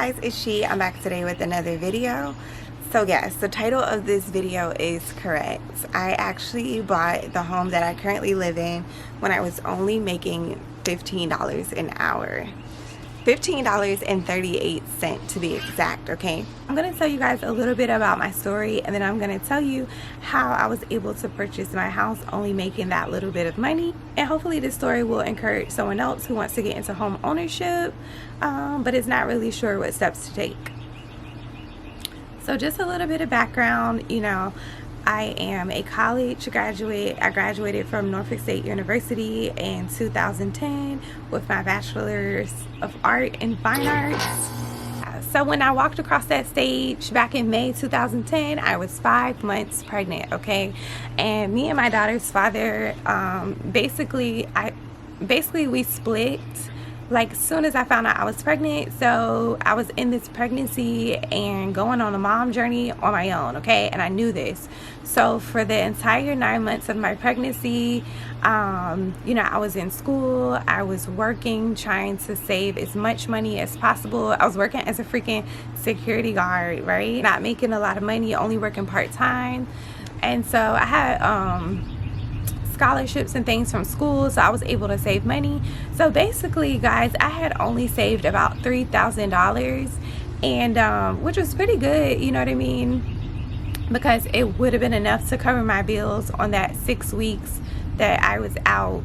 guys, it's She. I'm back today with another video. So yes, the title of this video is correct. I actually bought the home that I currently live in when I was only making $15 an hour. $15.38 to be exact, okay? I'm gonna tell you guys a little bit about my story, and then I'm gonna tell you how I was able to purchase my house only making that little bit of money. And hopefully this story will encourage someone else who wants to get into home ownership, but is not really sure what steps to take. So just a little bit of background, I am a college graduate. I graduated from Norfolk State University in 2010 with my Bachelor's of Art in Fine Arts. So when I walked across that stage back in May 2010, I was 5 months pregnant, okay? And me and my daughter's father, basically we split like as soon as I found out I was pregnant. So I was in this pregnancy and going on a mom journey on my own, okay? And I knew this. So for the entire 9 months of my pregnancy, I was in school, I was working, trying to save as much money as possible. I was working as a freaking security guard, right? Not making a lot of money, only working part-time. And so I had scholarships and things from school, so I was able to save money. So basically, guys, I had only saved about $3,000, and which was pretty good, you know what I mean, because it would have been enough to cover my bills on that 6 weeks that I was out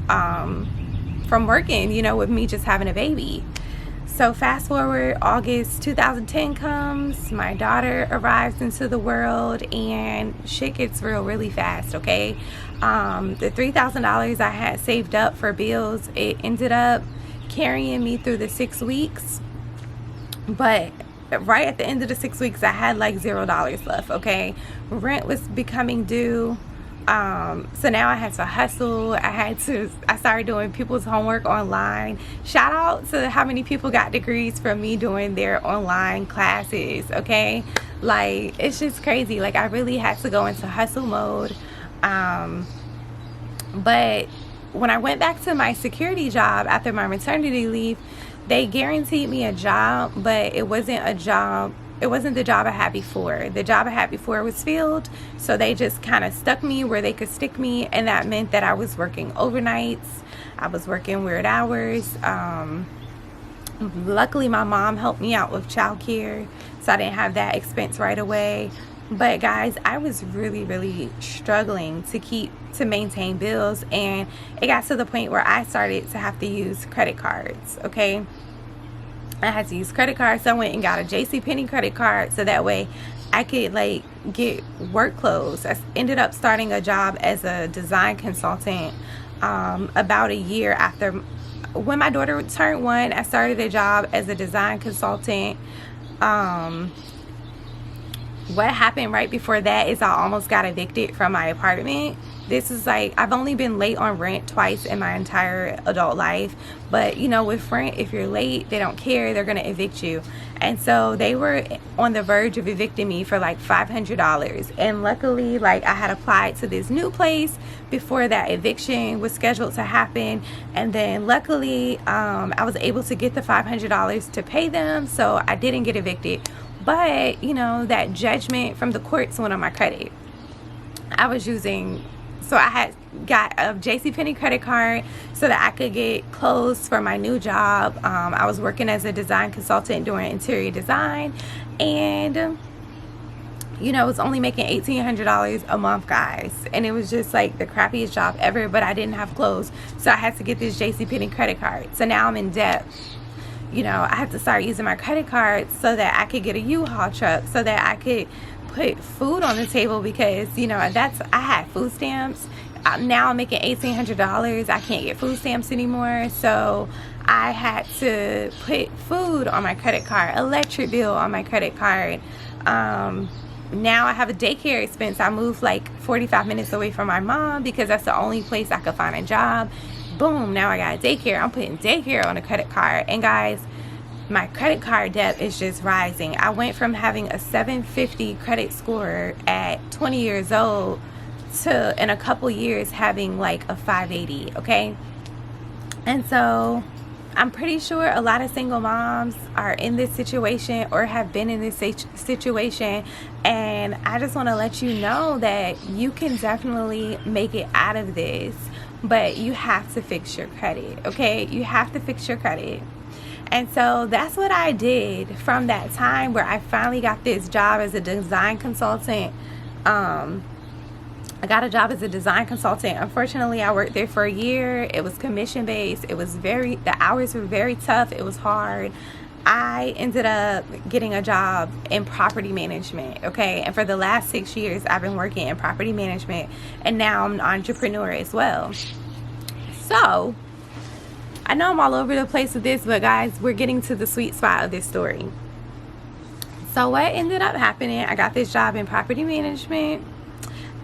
from working, with me just having a baby. So fast forward, August 2010 comes, my daughter arrives into the world, and shit gets real really fast, okay? The $3,000 I had saved up for bills, it ended up carrying me through the 6 weeks. But right at the end of the 6 weeks, I had like $0 left, okay? Rent was becoming due. So now I had to hustle. I started doing people's homework online. Shout out to how many people got degrees from me doing their online classes, okay? Like, it's just crazy. Like, I really had to go into hustle mode. But when I went back to my security job after my maternity leave, they guaranteed me a job, but it wasn't a job. It wasn't the job I had before. The job I had before was filled, so they just kind of stuck me where they could stick me, and that meant that I was working overnights. I was working weird hours. Luckily, my mom helped me out with childcare, so I didn't have that expense right away. But guys, I was really, really struggling to maintain bills, and it got to the point where I started to have to use credit cards, okay? I had to use credit cards, so I went and got a JCPenney credit card so that way I could get work clothes. I ended up starting a job as a design consultant about a year after. When my daughter turned 1, I started a job as a design consultant. What happened right before that is I almost got evicted from my apartment. This is I've only been late on rent twice in my entire adult life, but with rent, if you're late, they don't care, they're gonna evict you. And so they were on the verge of evicting me for like $500, and luckily I had applied to this new place before that eviction was scheduled to happen, and then luckily I was able to get the $500 to pay them, so I didn't get evicted. But that judgment from the courts went on my credit. So I had got a JCPenney credit card so that I could get clothes for my new job. I was working as a design consultant doing interior design, and I was only making $1,800 a month, guys, and it was just like the crappiest job ever. But I didn't have clothes, so I had to get this JCPenney credit card. So now I'm in debt. I had to start using my credit card so that I could get a U-Haul truck so that I could put food on the table, because I had food stamps. Now I'm making $1,800. I can't get food stamps anymore, so I had to put food on my credit card, electric bill on my credit card. Now I have a daycare expense. I moved 45 minutes away from my mom because that's the only place I could find a job. Boom, now I got daycare. I'm putting daycare on a credit card. And guys, my credit card debt is just rising. I went from having a 750 credit score at 20 years old to in a couple years having a 580, okay? And so I'm pretty sure a lot of single moms are in this situation or have been in this situation, and I just want to let you know that you can definitely make it out of this, but you have to fix your credit, okay? You have to fix your credit. And so that's what I did from that time where I finally got this job as a design consultant. I got a job as a design consultant. Unfortunately, I worked there for a year. It was commission based. The hours were very tough. It was hard. I ended up getting a job in property management, okay? And for the last 6 years, I've been working in property management, and now I'm an entrepreneur as well. So I know I'm all over the place with this, but guys, we're getting to the sweet spot of this story. So what ended up happening, I got this job in property management,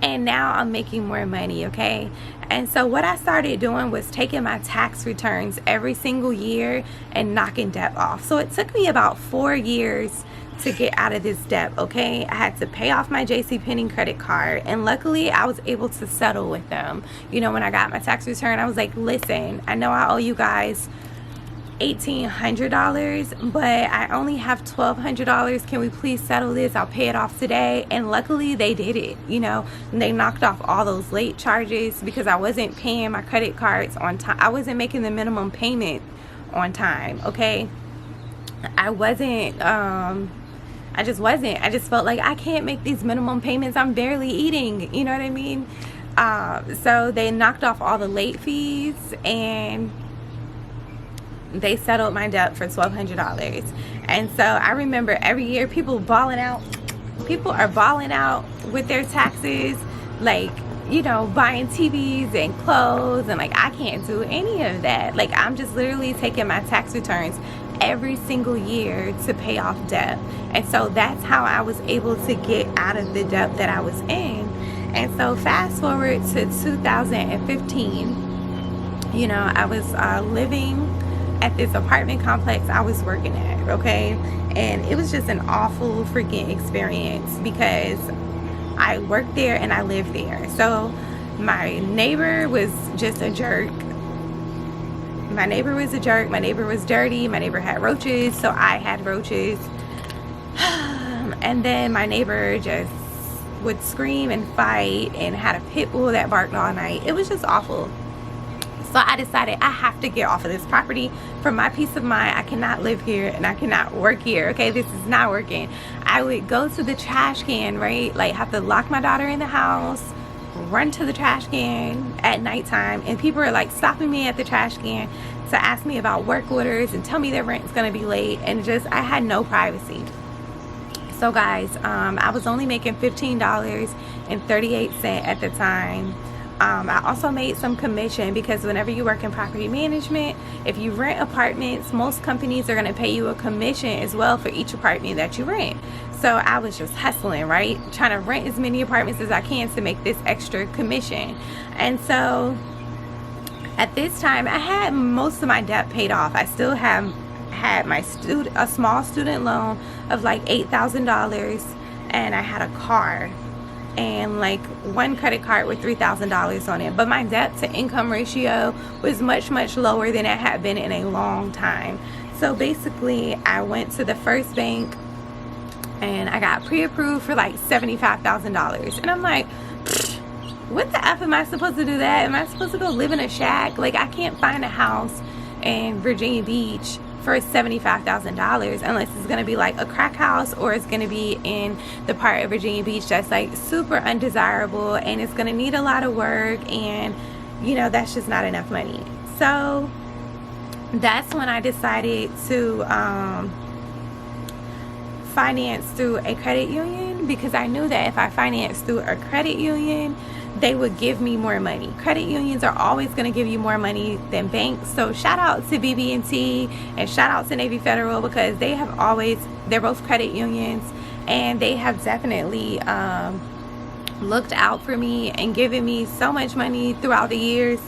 and now I'm making more money, okay? And so what I started doing was taking my tax returns every single year and knocking debt off. So it took me about 4 years to get out of this debt, okay? I had to pay off my JCPenney credit card, and luckily I was able to settle with them. You know, when I got my tax return, I was like, listen, I know I owe you guys $1,800, but I only have $1,200. Can we please settle this? I'll pay it off today. And luckily they did it. You know, they knocked off all those late charges because I wasn't paying my credit cards on time. I wasn't making the minimum payment on time, okay? I just wasn't. I just felt like I can't make these minimum payments. I'm barely eating, you know what I mean? So they knocked off all the late fees, and they settled my debt for $1,200. And so I remember every year people are balling out with their taxes, like, you know, buying TVs and clothes, and like I can't do any of that. Like, I'm just literally taking my tax returns every single year to pay off debt. And so that's how I was able to get out of the debt that I was in. And so fast forward to 2015, you know, I was living at this apartment complex I was working at, okay? And it was just an awful freaking experience because I worked there and I lived there. So my neighbor was just a jerk. My neighbor was a jerk. My neighbor was dirty. My neighbor had roaches, so I had roaches. And then my neighbor just would scream and fight and had a pit bull that barked all night. It was just awful. So I decided I have to get off of this property for my peace of mind. I cannot live here and I cannot work here, okay? This is not working. I would go to the trash can, right? Like, have to lock my daughter in the house, run to the trash can at nighttime, and people are like stopping me at the trash can to ask me about work orders and tell me their rent's gonna be late, and just I had no privacy. So guys, I was only making $15.38 at the time. I also made some commission because whenever you work in property management, if you rent apartments, most companies are going to pay you a commission as well for each apartment that you rent. So I was just hustling, right? Trying to rent as many apartments as I can to make this extra commission. And so at this time, I had most of my debt paid off. I still had my a small student loan of like $8,000, and I had a car and like one credit card with $3,000 on it, but my debt to income ratio was much lower than it had been in a long time. So basically I went to the first bank and I got pre-approved for like $75,000, and I'm like, what the F am I supposed to do that? Am I supposed to go live in a shack? Like, I can't find a house in Virginia Beach for $75,000 unless it's gonna be like a crack house, or it's gonna be in the part of Virginia Beach that's like super undesirable and it's gonna need a lot of work, and you know, that's just not enough money. So that's when I decided to finance through a credit union, because I knew that if I financed through a credit union, they would give me more money. Credit unions are always going to give you more money than banks. So shout out to BB&T and shout out to Navy Federal, because they have always, they're both credit unions, and they have definitely looked out for me and given me so much money throughout the years.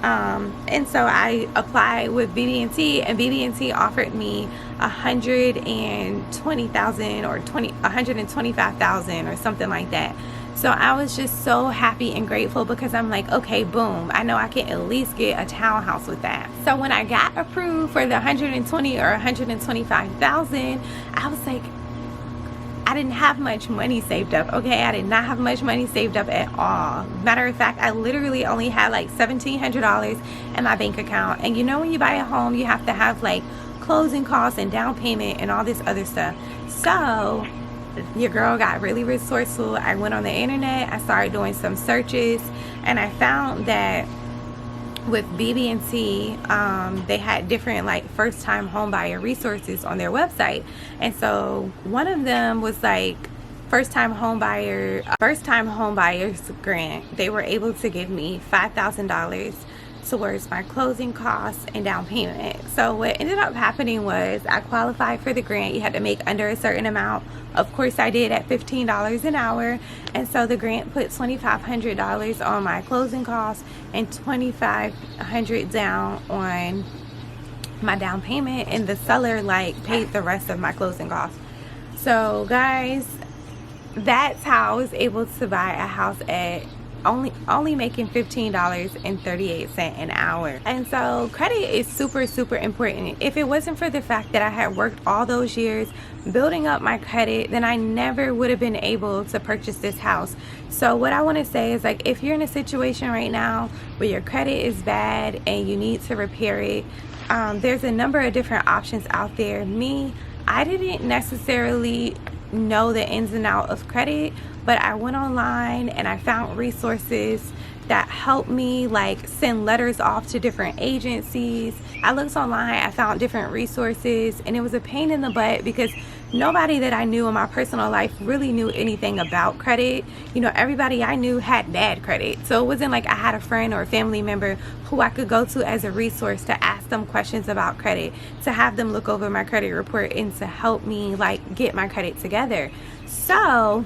And so I applied with BB&T, and BB&T offered me $120,000 or $125,000 or something like that. So I was just so happy and grateful because I'm like, okay, boom, I know I can at least get a townhouse with that. So when I got approved for the 120 or 125,000, I was like, I didn't have much money saved up, okay? I did not have much money saved up at all. Matter of fact, I literally only had like $1,700 in my bank account. And you know, when you buy a home, you have to have like closing costs and down payment and all this other stuff. So your girl got really resourceful. I went on the internet, I started doing some searches, and I found that with BB&T, they had different like first-time homebuyer resources on their website. And so one of them was like first-time homebuyers grant. They were able to give me $5,000 towards my closing costs and down payment. So what ended up happening was I qualified for the grant. You had to make under a certain amount. Of course I did at $15 an hour. And so the grant put $2,500 on my closing costs and $2,500 down on my down payment, and the seller like paid the rest of my closing costs. So guys, that's how I was able to buy a house at only making $15.38 an hour. And so credit is super important. If it wasn't for the fact that I had worked all those years building up my credit, then I never would have been able to purchase this house. So what I want to say is, like, if you're in a situation right now where your credit is bad and you need to repair it, there's a number of different options out there. I didn't necessarily know the ins and outs of credit, but I went online and I found resources that helped me like send letters off to different agencies. I looked online, I found different resources, and it was a pain in the butt because nobody that I knew in my personal life really knew anything about credit. You know, everybody I knew had bad credit. So it wasn't like I had a friend or a family member who I could go to as a resource to ask them questions about credit, to have them look over my credit report and to help me like get my credit together. So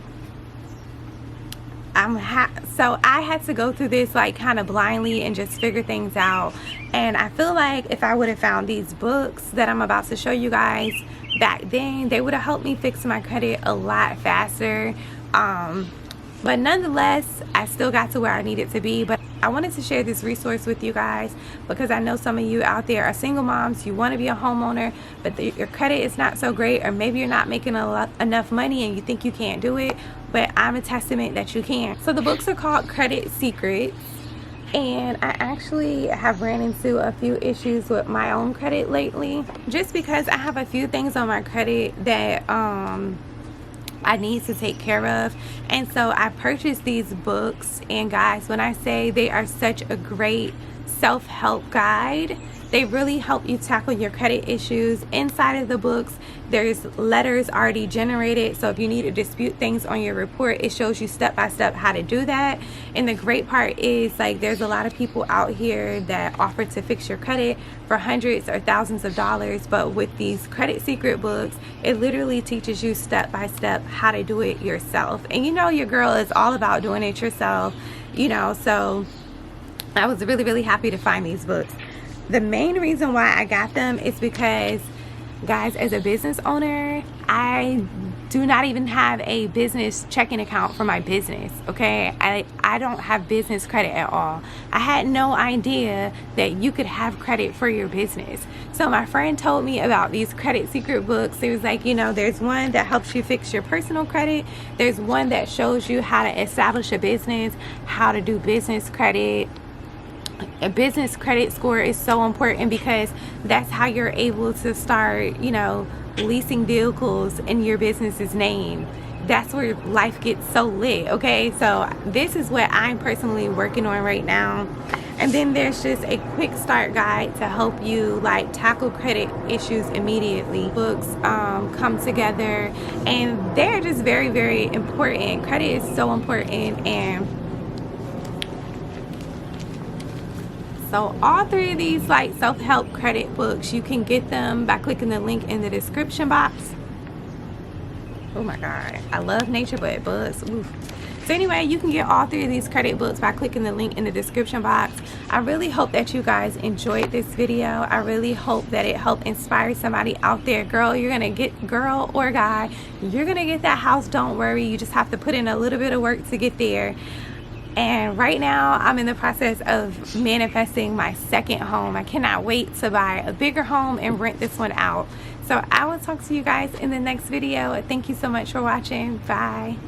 I had to go through this like kind of blindly and just figure things out. And I feel like if I would have found these books that I'm about to show you guys back then, they would have helped me fix my credit a lot faster. But nonetheless, I still got to where I needed to be. But I wanted to share this resource with you guys because I know some of you out there are single moms. You want to be a homeowner, but your credit is not so great, or maybe you're not making enough money and you think you can't do it. But I'm a testament that you can. So the books are called Credit Secrets. And I actually have ran into a few issues with my own credit lately, just because I have a few things on my credit that I need to take care of. And so I purchased these books, and guys, when I say they are such a great self-help guide, they really help you tackle your credit issues. Inside of the books, there's letters already generated, so if you need to dispute things on your report, it shows you step by step how to do that. And the great part is, like, there's a lot of people out here that offer to fix your credit for hundreds or thousands of dollars, but with these Credit Secret books, it literally teaches you step by step how to do it yourself. And you know, your girl is all about doing it yourself, you know. So I was really happy to find these books. The main reason why I got them is because, guys, as a business owner, I do not even have a business checking account for my business, okay? I don't have business credit at all. I had no idea that you could have credit for your business. So my friend told me about these Credit Secret books. It was like, you know, there's one that helps you fix your personal credit. There's one that shows you how to establish a business, how to do business credit. A business credit score is so important because that's how you're able to start, you know, leasing vehicles in your business's name. That's where life gets so lit, okay? So this is what I'm personally working on right now. And then there's just a quick start guide to help you like tackle credit issues immediately. Books come together, and they're just very important. Credit is so important. And so all three of these like self-help credit books, you can get them by clicking the link in the description box. Oh my God, I love nature, but bugs. Oof. So So anyway, you can get all 3 of these credit books by clicking the link in the description box. I really hope that you guys enjoyed this video. I really hope that it helped inspire somebody out there. Girl, you're gonna get, girl or guy, you're gonna get that house. Don't worry, you just have to put in a little bit of work to get there. And right now I'm in the process of manifesting my second home. I cannot wait to buy a bigger home and rent this one out. So I will talk to you guys in the next video. Thank you so much for watching. Bye.